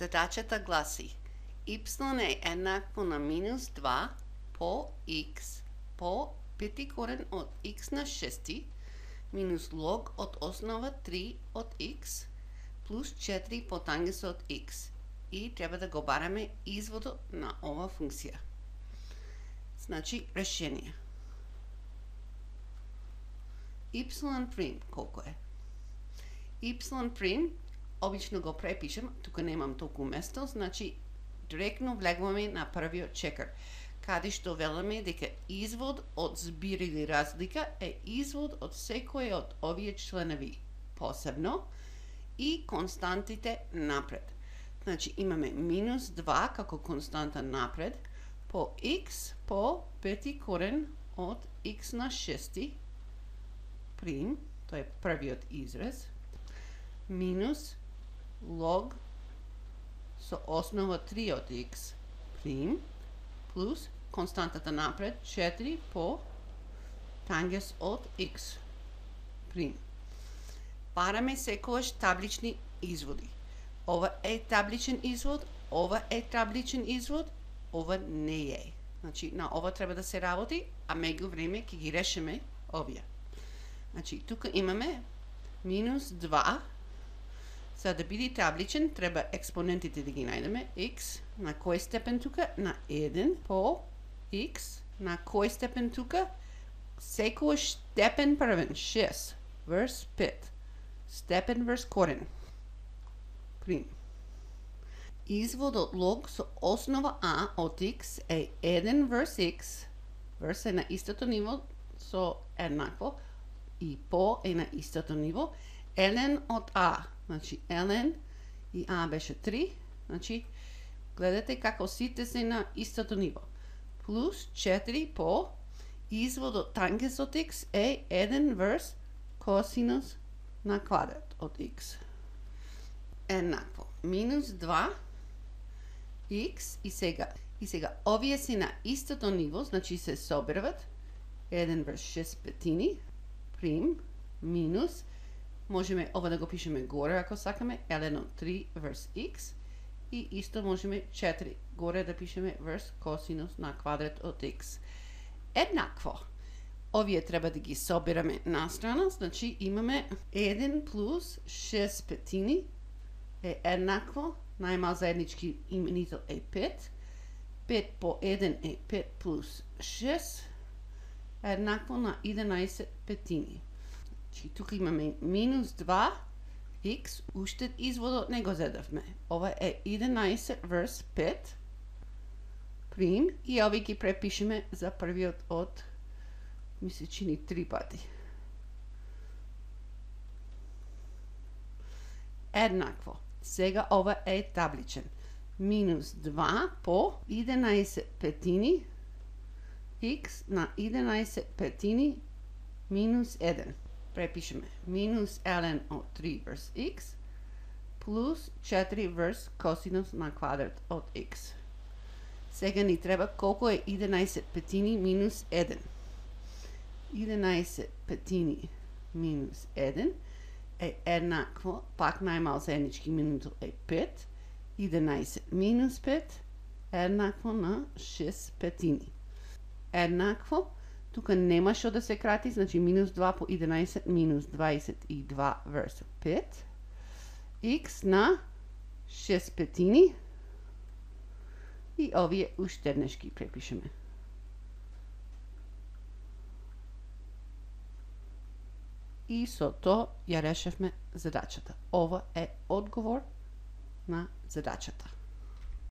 Задачата гласи y е еднакво на минус 2 по x по пети корен от x на 6 минус лог от основа 3 от x плюс 4 по тангенс от x. И трябва да го бараме извода на ова функция. Значи решение. Y' колко е? Y' обично го препишем, тук немам толкова место, значи директно влегваме на првиот чекер, каде што веламе дека извод од збир или разлика е извод од секој од овие членови посебно и константите напред. Значи имаме минус 2 како константа напред по x по пети корен од x на 6 прим, тоа е првиот израз, минус лог со основа 3 од x прим плюс константата напред 4 по тангенс од x прим. Бараме секогаш таблични изводи. Ова е табличен извод, ова е табличен извод, ова не е. Значи на ова треба да се работи, а меѓу време ќе ги решиме овие. Значи тука имаме минус 2. За да биде табличен, треба експонентите да ги најдеме. X на кој степен тука? На 1 по x на кој степен тука? Секојаш степен првен, 6 врз 5. Степен врз корен. Прим. Извод од лог со основа a од x е 1 врз x, врз е на истото ниво со еднакво, и по е на истото ниво, ln од a. Значи, ln и a беше 3. Значи, гледате како сите се на истото ниво. Плюс 4 по извод од тангенс од x е 1 врз косинус на квадрат од x. Еднакво. Минус 2 x и сега овие се на истото ниво, значи се соберват 1 врз 6 петини прим минус, можеме ова да го пишеме горе ако сакаме, ln од 3 врз x и исто можеме 4 горе да пишеме врз косинус на квадрат од x. Еднакво. Овие треба да ги собираме настрана, значи имаме 1 плюс 6 петини е еднакво, најмал заеднички именител е 5, 5 по 1 е 5 плюс 6, еднакво на 11 петини. Значи, тука имаме минус 2 x, уште изводот не го зедавме. Ова е 11 врз 5 прим и ови ги препишеме за првиот од, ми се чини 3 пати. Еднакво. Сега ова е табличен. Минус 2 по 11 петини x на 11 петини минус 1. Препишеме. Минус ln од 3 врз x плюс 4 врз косинус на квадрат од x. Сега ни треба колко е 11 петини минус 1. 11 петини минус 1 е еднакво, пак најмал заеднички именител е 5, 11 минус 5 е еднакво на 6 петини. Еднакво, тука нема што да се крати, значи минус 2 по 11 минус 22 врз 5, x на 6 петини и овие уште еднаш ги препишеме. И со тоа ја решавме задачата. Ова е одговор на задачата.